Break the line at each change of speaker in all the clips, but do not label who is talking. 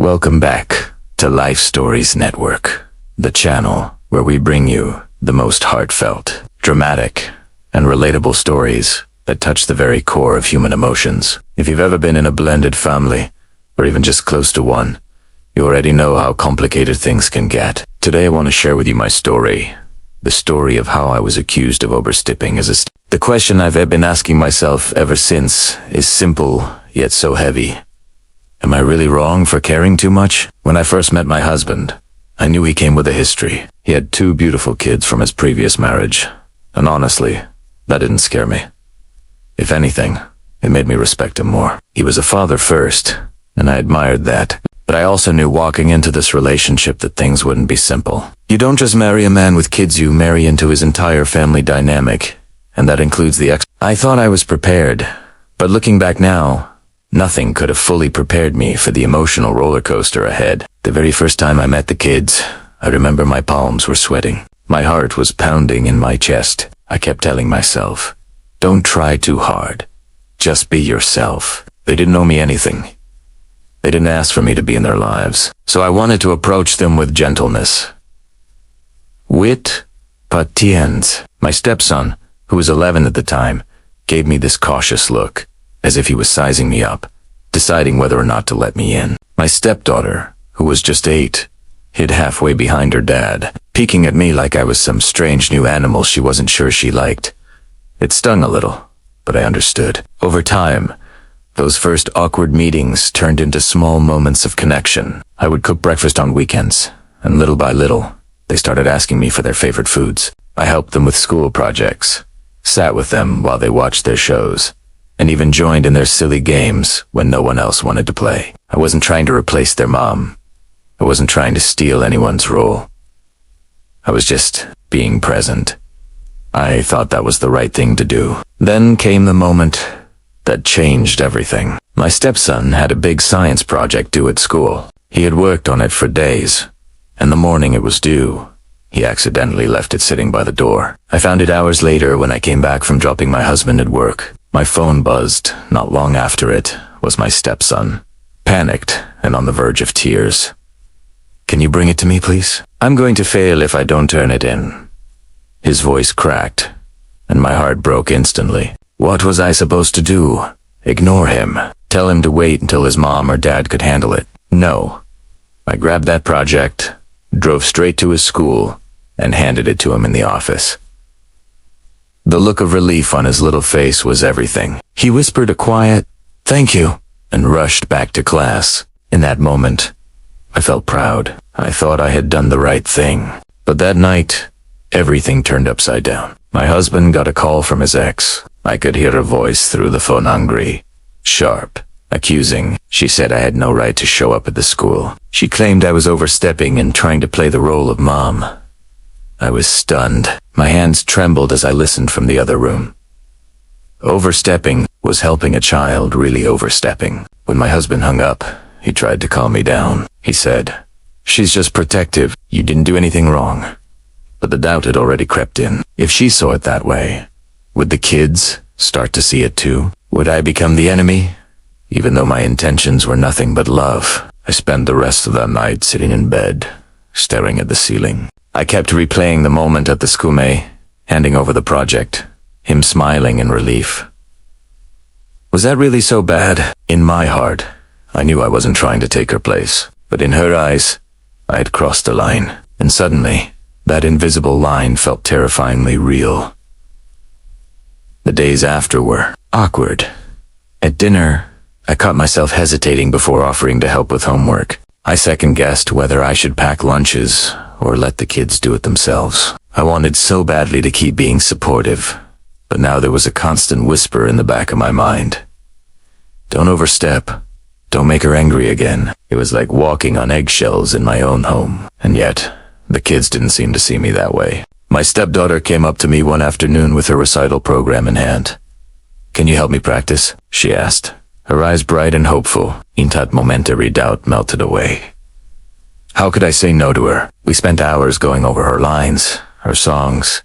Welcome back to Life Stories Network, the channel where we bring you the most heartfelt, dramatic, and relatable stories that touch the very core of human emotions. If you've ever been in a blended family, or even just close to one, you already know how complicated things can get. Today I want to share with you my story, the story of how I was accused of overstepping as a The question I've been asking myself ever since is simple, yet so heavy. Am I really wrong for caring too much? When I first met my husband, I knew he came with a history. He had 2 beautiful kids from his previous marriage, and honestly, that didn't scare me. If anything, it made me respect him more. He was a father first, and I admired that. But I also knew walking into this relationship that things wouldn't be simple. You don't just marry a man with kids, you marry into his entire family dynamic, and that includes the I thought I was prepared, but looking back now, nothing could have fully prepared me for the emotional roller coaster ahead. The very first time I met the kids, I remember my palms were sweating. My heart was pounding in my chest. I kept telling myself, don't try too hard. Just be yourself. They didn't owe me anything. They didn't ask for me to be in their lives. So I wanted to approach them with gentleness. With patience. My stepson, who was 11 at the time, gave me this cautious look, as if he was sizing me up, deciding whether or not to let me in. My stepdaughter, who was just 8, hid halfway behind her dad, peeking at me like I was some strange new animal she wasn't sure she liked. It stung a little, but I understood. Over time, those first awkward meetings turned into small moments of connection. I would cook breakfast on weekends, and little by little, they started asking me for their favorite foods. I helped them with school projects, sat with them while they watched their shows, and even joined in their silly games when no one else wanted to play. I wasn't trying to replace their mom. I wasn't trying to steal anyone's role. I was just being present. I thought that was the right thing to do. Then came the moment that changed everything. My stepson had a big science project due at school. He had worked on it for days, and the morning it was due, he accidentally left it sitting by the door. I found it hours later when I came back from dropping my husband at work. My phone buzzed. Not long after it was my stepson, panicked and on the verge of tears. Can you bring it to me, please? I'm going to fail if I don't turn it in. His voice cracked, and my heart broke instantly. What was I supposed to do? Ignore him? Tell him to wait until his mom or dad could handle it? No. I grabbed that project, drove straight to his school, and handed it to him in the office. The look of relief on his little face was everything. He whispered a quiet, "Thank you," and rushed back to class. In that moment, I felt proud. I thought I had done the right thing. But that night, everything turned upside down. My husband got a call from his ex. I could hear her voice through the phone, hungry, sharp, accusing. She said I had no right to show up at the school. She claimed I was overstepping and trying to play the role of mom. I was stunned. My hands trembled as I listened from the other room. Overstepping was helping a child really overstepping. When my husband hung up, he tried to calm me down. He said, "She's just protective. You didn't do anything wrong." But the doubt had already crept in. If she saw it that way, would the kids start to see it too? Would I become the enemy? Even though my intentions were nothing but love, I spent the rest of that night sitting in bed, staring at the ceiling. I kept replaying the moment at the schoolmate, handing over the project, him smiling in relief. Was that really so bad? In my heart, I knew I wasn't trying to take her place, but in her eyes, I had crossed the line, and suddenly, that invisible line felt terrifyingly real. The days after were awkward. At dinner, I caught myself hesitating before offering to help with homework. I second-guessed whether I should pack lunches or let the kids do it themselves. I wanted so badly to keep being supportive, but now there was a constant whisper in the back of my mind. Don't overstep. Don't make her angry again. It was like walking on eggshells in my own home, and yet the kids didn't seem to see me that way. My stepdaughter came up to me one afternoon with her recital program in hand. "Can you help me practice?" she asked, her eyes bright and hopeful. In that moment, every doubt melted away. How could I say no to her? We spent hours going over her lines, her songs,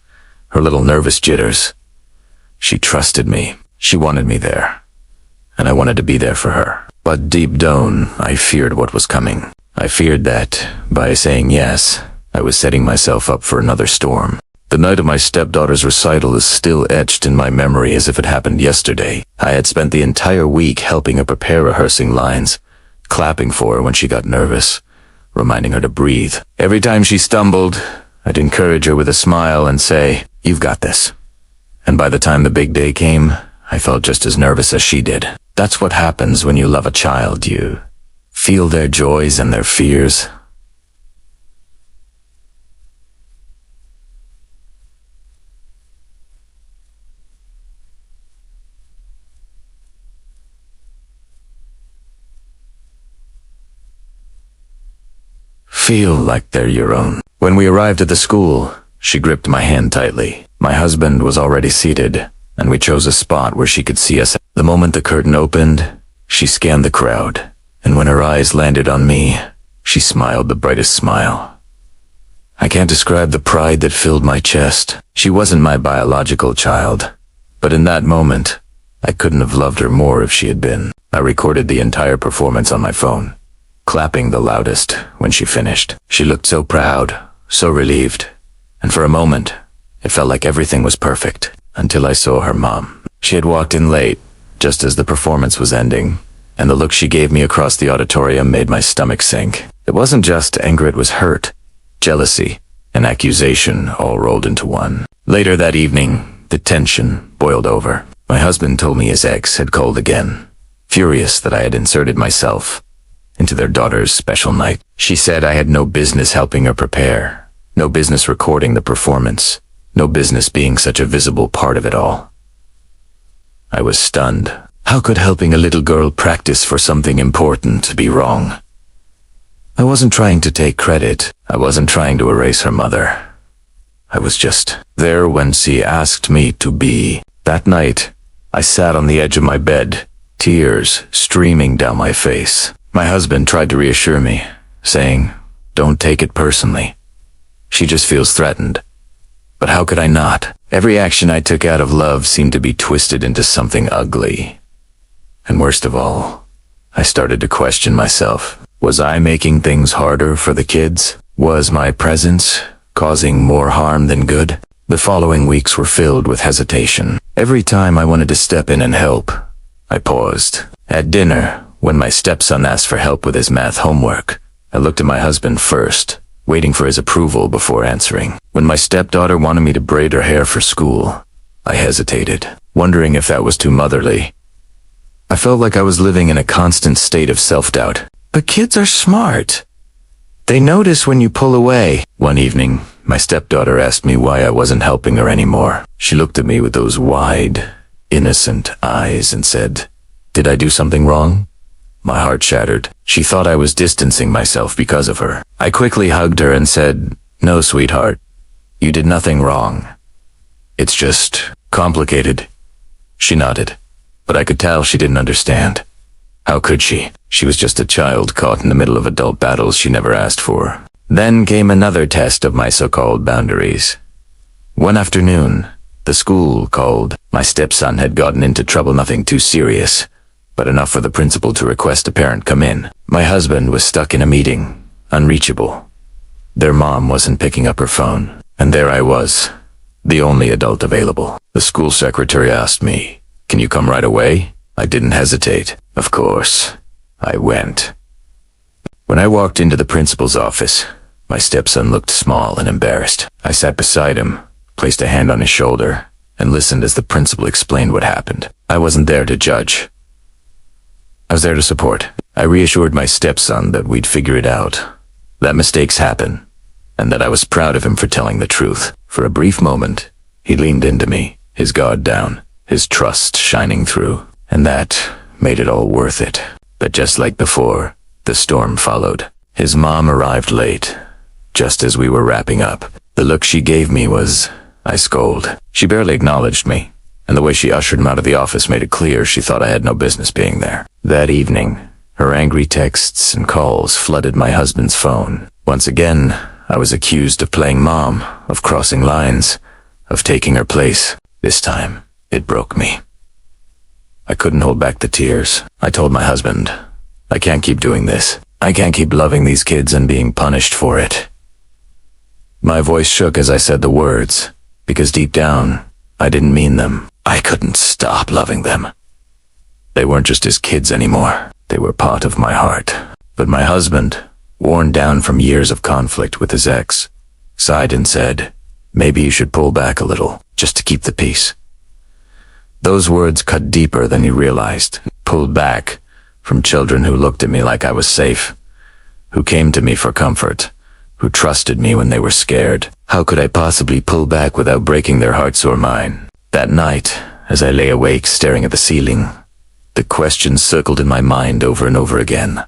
her little nervous jitters. She trusted me. She wanted me there, and I wanted to be there for her. But deep down, I feared what was coming. I feared that, by saying yes, I was setting myself up for another storm. The night of my stepdaughter's recital is still etched in my memory as if it happened yesterday. I had spent the entire week helping her prepare rehearsing lines, clapping for her when she got nervous, reminding her to breathe. Every time she stumbled, I'd encourage her with a smile and say, "You've got this." And by the time the big day came, I felt just as nervous as she did. That's what happens when you love a child. You feel their joys and their fears. Feel like they're your own. When we arrived at the school, she gripped my hand tightly. My husband was already seated, and we chose a spot where she could see us. The moment the curtain opened, she scanned the crowd, and when her eyes landed on me, she smiled the brightest smile. I can't describe the pride that filled my chest. She wasn't my biological child, but in that moment, I couldn't have loved her more if she had been. I recorded the entire performance on my phone, clapping the loudest when she finished. She looked so proud, so relieved, and for a moment, it felt like everything was perfect, until I saw her mom. She had walked in late, just as the performance was ending, and the look she gave me across the auditorium made my stomach sink. It wasn't just anger, it was hurt, jealousy, and accusation all rolled into one. Later that evening, the tension boiled over. My husband told me his ex had called again, furious that I had inserted myself into their daughter's special night. She said I had no business helping her prepare, no business recording the performance, no business being such a visible part of it all. I was stunned. How could helping a little girl practice for something important be wrong? I wasn't trying to take credit. I wasn't trying to erase her mother. I was just there when she asked me to be. That night, I sat on the edge of my bed, tears streaming down my face. My husband tried to reassure me, saying, "Don't take it personally. She just feels threatened." But how could I not? Every action I took out of love seemed to be twisted into something ugly. And worst of all, I started to question myself. Was I making things harder for the kids? Was my presence causing more harm than good? The following weeks were filled with hesitation. Every time I wanted to step in and help, I paused. At dinner, when my stepson asked for help with his math homework, I looked at my husband first, waiting for his approval before answering. When my stepdaughter wanted me to braid her hair for school, I hesitated, wondering if that was too motherly. I felt like I was living in a constant state of self-doubt. But kids are smart. They notice when you pull away. One evening, my stepdaughter asked me why I wasn't helping her anymore. She looked at me with those wide, innocent eyes and said, "Did I do something wrong?" My heart shattered. She thought I was distancing myself because of her. I quickly hugged her and said, "No, sweetheart, you did nothing wrong. It's just complicated." She nodded, but I could tell she didn't understand. How could she? She was just a child caught in the middle of adult battles she never asked for. Then came another test of my so-called boundaries. One afternoon, the school called. My stepson had gotten into trouble, nothing too serious, but enough for the principal to request a parent come in. My husband was stuck in a meeting, unreachable. Their mom wasn't picking up her phone, and there I was, the only adult available. The school secretary asked me, "Can you come right away?" I didn't hesitate. Of course, I went. When I walked into the principal's office, my stepson looked small and embarrassed. I sat beside him, placed a hand on his shoulder, and listened as the principal explained what happened. I wasn't there to judge. I was there to support. I reassured my stepson that we'd figure it out, that mistakes happen, and that I was proud of him for telling the truth. For a brief moment, he leaned into me, his guard down, his trust shining through, and that made it all worth it. But just like before, the storm followed. His mom arrived late, just as we were wrapping up. The look she gave me was ice cold. She barely acknowledged me, and the way she ushered him out of the office made it clear she thought I had no business being there. That evening, her angry texts and calls flooded my husband's phone. Once again, I was accused of playing mom, of crossing lines, of taking her place. This time, it broke me. I couldn't hold back the tears. I told my husband, I can't keep doing this. I can't keep loving these kids and being punished for it. My voice shook as I said the words, because deep down, I didn't mean them. I couldn't stop loving them. They weren't just his kids anymore. They were part of my heart. But my husband, worn down from years of conflict with his ex, sighed and said, maybe you should pull back a little, just to keep the peace. Those words cut deeper than he realized. Pulled back from children who looked at me like I was safe, who came to me for comfort, who trusted me when they were scared. How could I possibly pull back without breaking their hearts or mine? That night, as I lay awake staring at the ceiling, the question circled in my mind over and over again.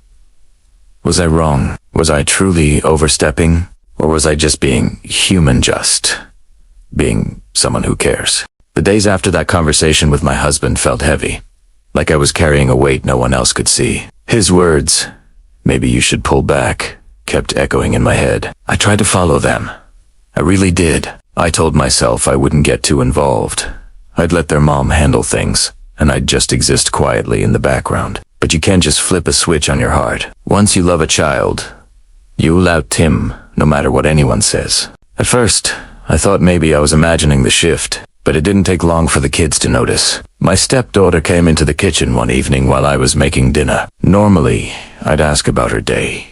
Was I wrong? Was I truly overstepping? Or was I just being human, just being someone who cares? The days after that conversation with my husband felt heavy, like I was carrying a weight no one else could see. His words, maybe you should pull back, kept echoing in my head. I tried to follow them. I really did. I told myself I wouldn't get too involved. I'd let their mom handle things, and I'd just exist quietly in the background. But you can't just flip a switch on your heart. Once you love a child, you will out him, no matter what anyone says. At first, I thought maybe I was imagining the shift, but it didn't take long for the kids to notice. My stepdaughter came into the kitchen one evening while I was making dinner. Normally, I'd ask about her day,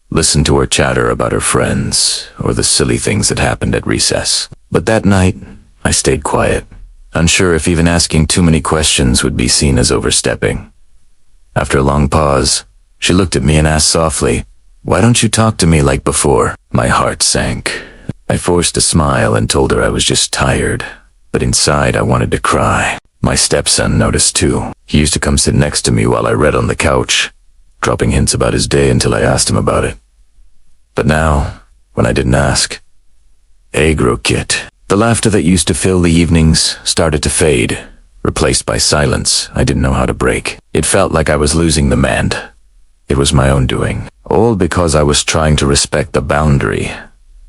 listen to her chatter about her friends, or the silly things that happened at recess. But that night, I stayed quiet, unsure if even asking too many questions would be seen as overstepping. After a long pause, she looked at me and asked softly, "Why don't you talk to me like before?" My heart sank. I forced a smile and told her I was just tired, but inside I wanted to cry. My stepson noticed too. He used to come sit next to me while I read on the couch, dropping hints about his day until I asked him about it. But now, when I didn't ask, kit. The laughter that used to fill the evenings started to fade, replaced by silence I didn't know how to break. It felt like I was losing the man. It was my own doing, all because I was trying to respect the boundary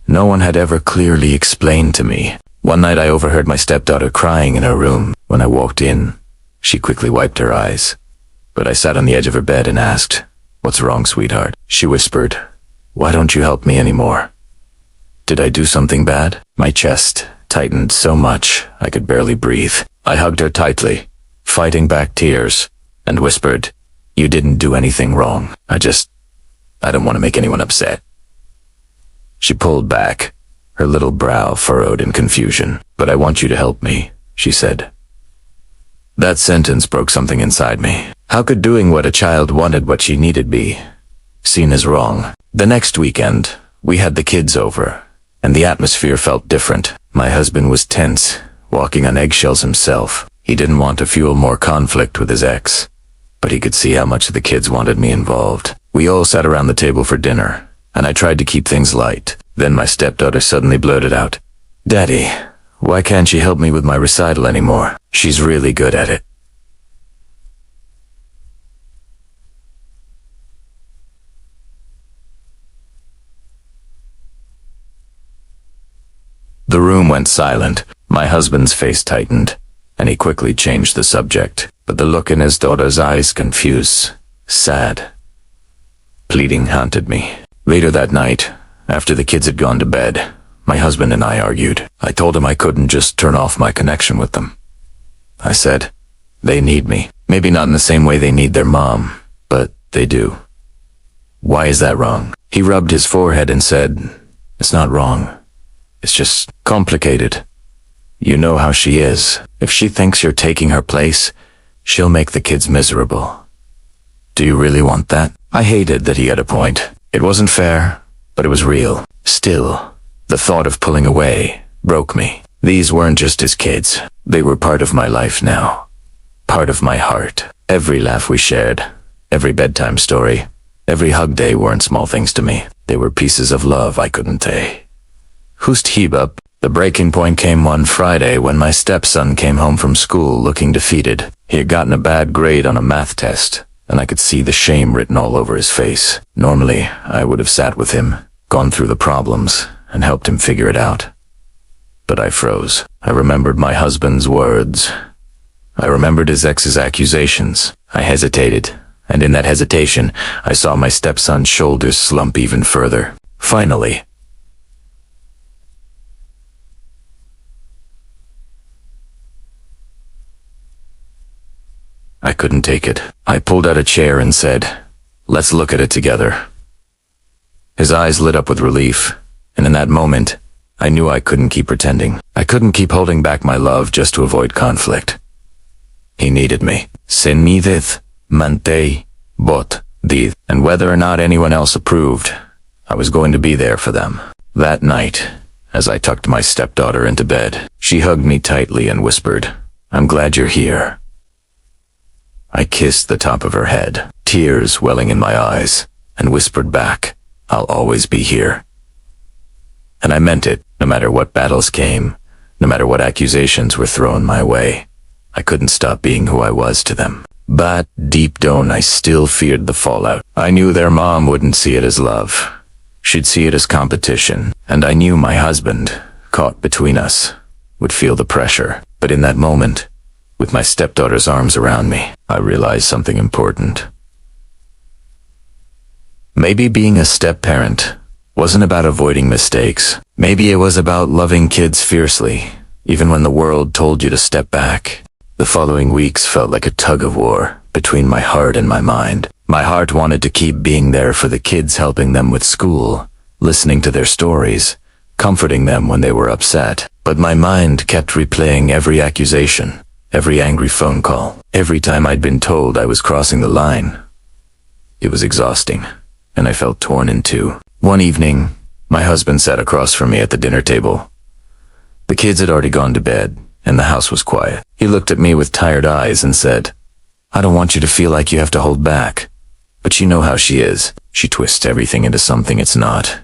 no one had ever clearly explained to me. One night I overheard my stepdaughter crying in her room. When I walked in, she quickly wiped her eyes. But I sat on the edge of her bed and asked, "What's wrong, sweetheart?" She whispered, "Why don't you help me anymore?" Did I do something bad? My chest tightened so much I could barely breathe. I hugged her tightly, fighting back tears, and whispered, "You didn't do anything wrong. I don't want to make anyone upset." She pulled back, her little brow furrowed in confusion. "But I want you to help me," she said. That sentence broke something inside me. How could doing what a child wanted what she needed be seen as wrong? The next weekend, we had the kids over, and the atmosphere felt different. My husband was tense, walking on eggshells himself. He didn't want to fuel more conflict with his ex, but he could see how much the kids wanted me involved. We all sat around the table for dinner, and I tried to keep things light. Then my stepdaughter suddenly blurted out, "Daddy, why can't she help me with my recital anymore? She's really good at it." The room went silent. My husband's face tightened, and he quickly changed the subject. But the look in his daughter's eyes, confused, sad, pleading, haunted me. Later that night, after the kids had gone to bed, my husband and I argued. I told him I couldn't just turn off my connection with them. I said, they need me. Maybe not in the same way they need their mom, but they do. Why is that wrong? He rubbed his forehead and said, "It's not wrong. It's just complicated. You know how she is. If she thinks you're taking her place, she'll make the kids miserable. Do you really want that?" I hated that he had a point. It wasn't fair, but it was real. Still, the thought of pulling away broke me. These weren't just his kids. They were part of my life now. Part of my heart. Every laugh we shared, every bedtime story, every hug day weren't small things to me. They were pieces of love I couldn't take. Up. The breaking point came one Friday when my stepson came home from school looking defeated. He had gotten a bad grade on a math test, and I could see the shame written all over his face. Normally, I would have sat with him, gone through the problems, and helped him figure it out. But I froze. I remembered my husband's words. I remembered his ex's accusations. I hesitated, and in that hesitation, I saw my stepson's shoulders slump even further. Finally, I couldn't take it. I pulled out a chair and said, "Let's look at it together." His eyes lit up with relief, and in that moment, I knew I couldn't keep pretending. I couldn't keep holding back my love just to avoid conflict. He needed me. Sin mi dith, mante, bot, dith. And whether or not anyone else approved, I was going to be there for them. That night, as I tucked my stepdaughter into bed, she hugged me tightly and whispered, "I'm glad you're here." I kissed the top of her head, tears welling in my eyes, and whispered back, "I'll always be here." And I meant it, no matter what battles came, no matter what accusations were thrown my way. I couldn't stop being who I was to them. But deep down, I still feared the fallout. I knew their mom wouldn't see it as love. She'd see it as competition, and I knew my husband, caught between us, would feel the pressure. But in that moment, with my stepdaughter's arms around me, I realized something important. Maybe being a step-parent wasn't about avoiding mistakes. Maybe it was about loving kids fiercely, even when the world told you to step back. The following weeks felt like a tug-of-war between my heart and my mind. My heart wanted to keep being there for the kids, helping them with school, listening to their stories, comforting them when they were upset. But my mind kept replaying every accusation, every angry phone call, every time I'd been told I was crossing the line. It was exhausting, and I felt torn in two. One evening, my husband sat across from me at the dinner table. The kids had already gone to bed, and the house was quiet. He looked at me with tired eyes and said, "I don't want you to feel like you have to hold back, but you know how she is. She twists everything into something it's not."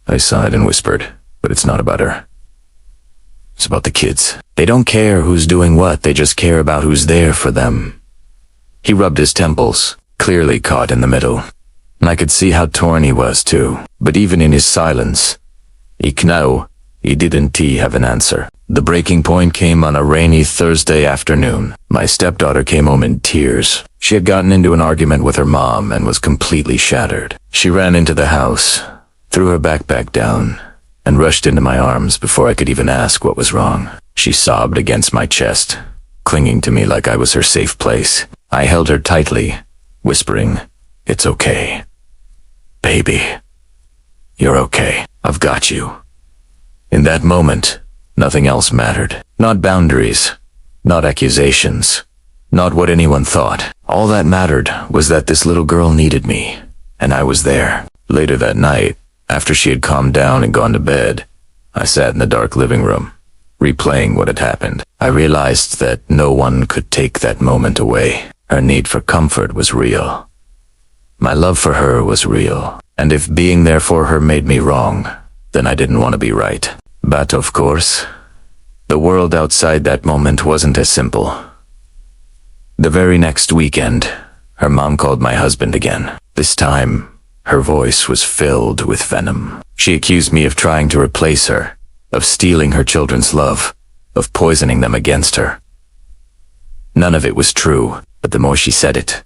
I sighed and whispered, "But it's not about her. It's about the kids. They don't care who's doing what, they just care about who's there for them." He rubbed his temples, clearly caught in the middle, and I could see how torn he was too. But even in his silence, he didn't have an answer. The breaking point came on a rainy Thursday afternoon. My stepdaughter came home in tears. She had gotten into an argument with her mom and was completely shattered. She ran into the house, threw her backpack down, and rushed into my arms before I could even ask what was wrong. She sobbed against my chest, clinging to me like I was her safe place. I held her tightly, whispering, "It's okay. Baby, you're okay. I've got you." In that moment, nothing else mattered. Not boundaries, not accusations, not what anyone thought. All that mattered was that this little girl needed me, and I was there. Later that night, after she had calmed down and gone to bed, I sat in the dark living room, replaying what had happened. I realized that no one could take that moment away. Her need for comfort was real. My love for her was real. And if being there for her made me wrong, then I didn't want to be right. But of course, the world outside that moment wasn't as simple. The very next weekend, her mom called my husband again. This time, her voice was filled with venom. She accused me of trying to replace her, of stealing her children's love, of poisoning them against her. None of it was true, but the more she said it,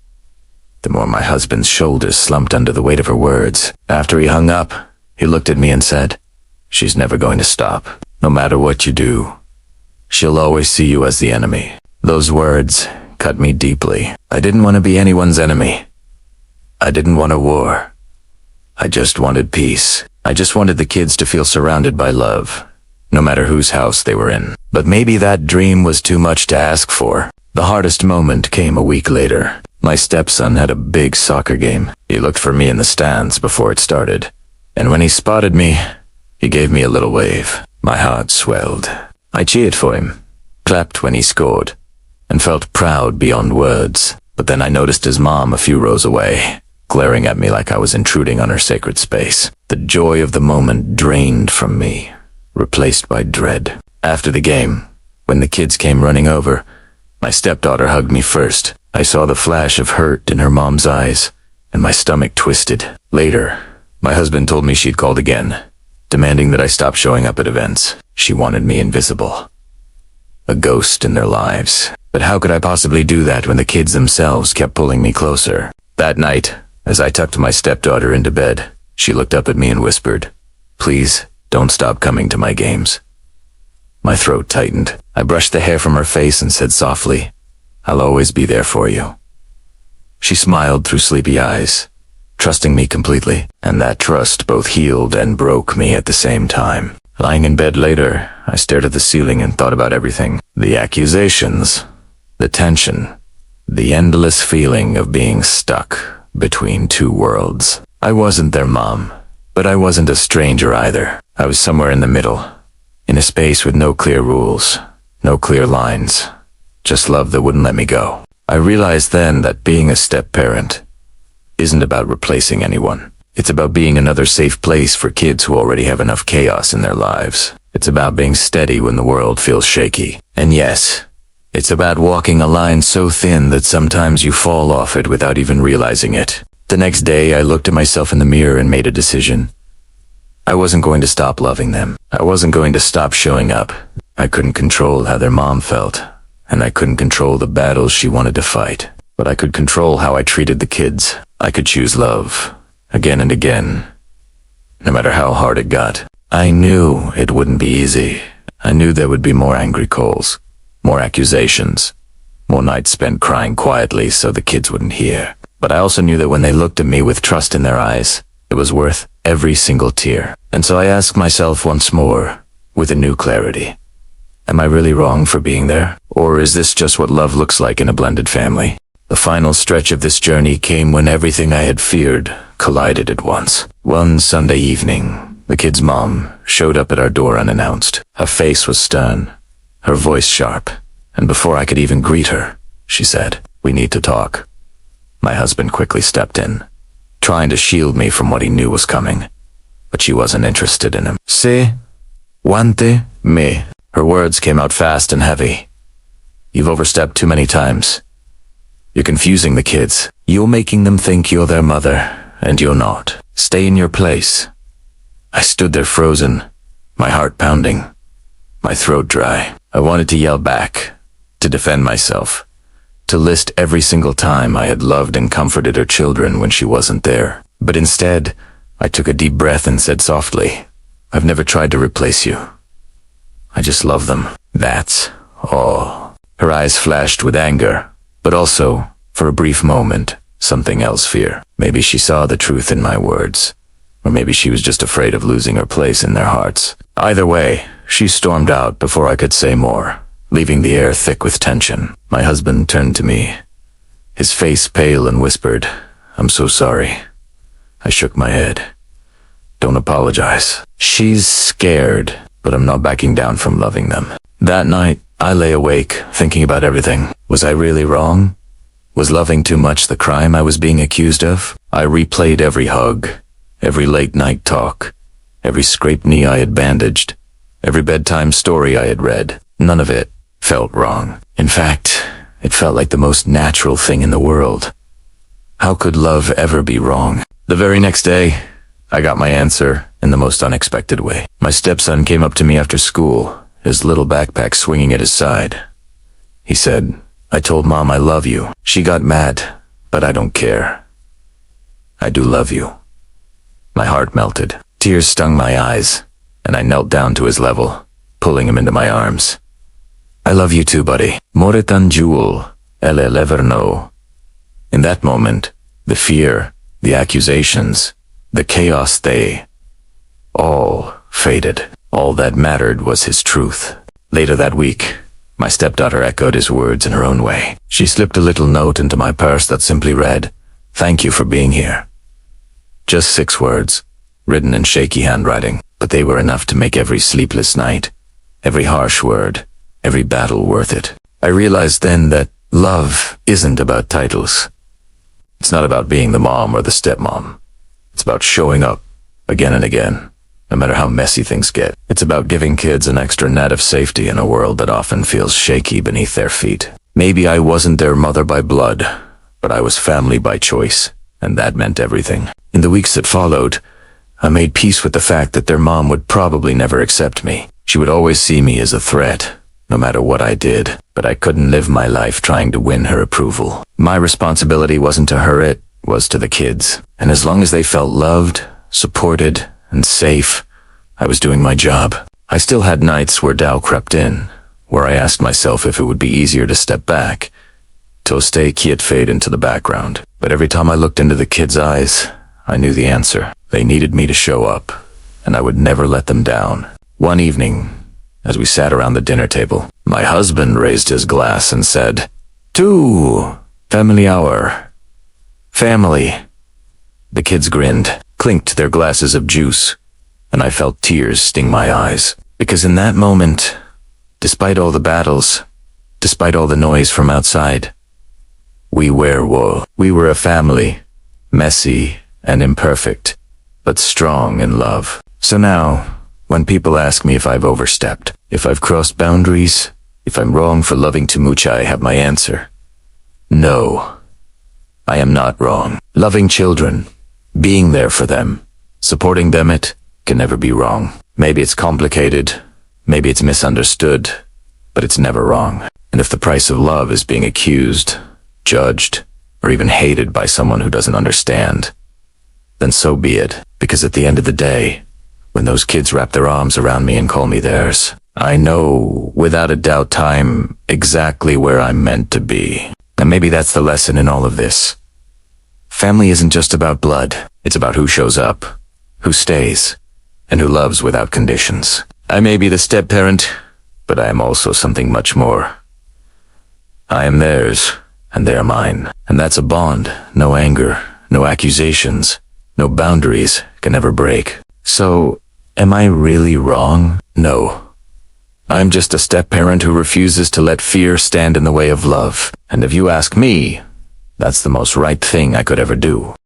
the more my husband's shoulders slumped under the weight of her words. After he hung up, he looked at me and said, "She's never going to stop. No matter what you do, she'll always see you as the enemy." Those words cut me deeply. I didn't want to be anyone's enemy. I didn't want a war. I just wanted peace. I just wanted the kids to feel surrounded by love, no matter whose house they were in. But maybe that dream was too much to ask for. The hardest moment came a week later. My stepson had a big soccer game. He looked for me in the stands before it started, and when he spotted me, he gave me a little wave. My heart swelled. I cheered for him, clapped when he scored, and felt proud beyond words. But then I noticed his mom a few rows away, glaring at me like I was intruding on her sacred space. The joy of the moment drained from me, replaced by dread. After the game, when the kids came running over, my stepdaughter hugged me first. I saw the flash of hurt in her mom's eyes, and my stomach twisted. Later, my husband told me she'd called again, demanding that I stop showing up at events. She wanted me invisible. a ghost in their lives. But how could I possibly do that when the kids themselves kept pulling me closer? That night, as I tucked my stepdaughter into bed, she looked up at me and whispered, "Please, don't stop coming to my games." My throat tightened. I brushed the hair from her face and said softly, "I'll always be there for you." She smiled through sleepy eyes, trusting me completely, and that trust both healed and broke me at the same time. Lying in bed later, I stared at the ceiling and thought about everything. The accusations, the tension, the endless feeling of being stuck between two worlds. I wasn't their mom, but I wasn't a stranger either. I was somewhere in the middle, in a space with no clear rules, no clear lines, just love that wouldn't let me go. I realized then that being a step-parent isn't about replacing anyone. It's about being another safe place for kids who already have enough chaos in their lives. It's about being steady when the world feels shaky. And yes, it's about walking a line so thin that sometimes you fall off it without even realizing it. The next day, I looked at myself in the mirror and made a decision. I wasn't going to stop loving them. I wasn't going to stop showing up. I couldn't control how their mom felt, and I couldn't control the battles she wanted to fight. But I could control how I treated the kids. I could choose love, again and again, no matter how hard it got. I knew it wouldn't be easy. I knew there would be more angry calls, more accusations, more nights spent crying quietly so the kids wouldn't hear. But I also knew that when they looked at me with trust in their eyes, it was worth every single tear. And so I asked myself once more, with a new clarity, am I really wrong for being there? Or is this just what love looks like in a blended family? The final stretch of this journey came when everything I had feared collided at once. One Sunday evening, the kid's mom showed up at our door unannounced. Her face was stern, her voice sharp, and before I could even greet her, she said, "We need to talk." My husband quickly stepped in, trying to shield me from what he knew was coming, but she wasn't interested in him. "Se, wante me." Her words came out fast and heavy. "You've overstepped too many times. You're confusing the kids. You're making them think you're their mother, and you're not. Stay in your place." I stood there frozen, my heart pounding, my throat dry. I wanted to yell back, to defend myself, to list every single time I had loved and comforted her children when she wasn't there. But instead, I took a deep breath and said softly, "I've never tried to replace you. I just love them. That's all." Her eyes flashed with anger, but also, for a brief moment, something else, fear. Maybe she saw the truth in my words, or maybe she was just afraid of losing her place in their hearts. Either way, she stormed out before I could say more, leaving the air thick with tension. My husband turned to me, his face pale, and whispered, "I'm so sorry." I shook my head. "Don't apologize. She's scared, but I'm not backing down from loving them." That night, I lay awake, thinking about everything. Was I really wrong? Was loving too much the crime I was being accused of? I replayed every hug, every late-night talk, every scraped knee I had bandaged, every bedtime story I had read. None of it felt wrong. In fact, it felt like the most natural thing in the world. How could love ever be wrong? The very next day, I got my answer in the most unexpected way. My stepson came up to me after school, his little backpack swinging at his side. He said, "I told Mom I love you. She got mad, but I don't care. I do love you." My heart melted. Tears stung my eyes, and I knelt down to his level, pulling him into my arms. "I love you too, buddy. More tan jewel, elle ever know." In that moment, the fear, the accusations, the chaos, they all faded. All that mattered was his truth. Later that week, my stepdaughter echoed his words in her own way. She slipped a little note into my purse that simply read, "Thank you for being here." Just 6 words, written in shaky handwriting, but they were enough to make every sleepless night, every harsh word, every battle worth it. I realized then that love isn't about titles. It's not about being the mom or the stepmom. It's about showing up again and again, no matter how messy things get. It's about giving kids an extra net of safety in a world that often feels shaky beneath their feet. Maybe I wasn't their mother by blood, but I was family by choice, and that meant everything. In the weeks that followed, I made peace with the fact that their mom would probably never accept me. She would always see me as a threat, no matter what I did, but I couldn't live my life trying to win her approval. My responsibility wasn't to her, it was to the kids. And as long as they felt loved, supported, and safe, I was doing my job. I still had nights where doubt crept in, where I asked myself if it would be easier to step back, to stay quiet, fade into the background. But every time I looked into the kids' eyes, I knew the answer. They needed me to show up, and I would never let them down. One evening, as we sat around the dinner table, my husband raised his glass and said, "To family hour. Family." The kids grinned, clinked their glasses of juice, and I felt tears sting my eyes. Because in that moment, despite all the battles, despite all the noise from outside, we were a family, messy and imperfect, but strong in love. So now, when people ask me if I've overstepped, if I've crossed boundaries, if I'm wrong for loving too much, I have my answer. No, I am not wrong. Loving children, being there for them, supporting them, it can never be wrong. Maybe it's complicated, maybe it's misunderstood, but it's never wrong. And if the price of love is being accused, judged, or even hated by someone who doesn't understand, then so be it. Because at the end of the day, when those kids wrap their arms around me and call me theirs, I know without a doubt I'm exactly where I'm meant to be. And maybe that's the lesson in all of this. Family isn't just about blood. It's about who shows up, who stays, and who loves without conditions. I may be the step-parent, but I am also something much more. I am theirs, and they are mine. And that's a bond no anger, no accusations, no boundaries can ever break. So, am I really wrong? No. I'm just a step-parent who refuses to let fear stand in the way of love. And if you ask me, that's the most right thing I could ever do.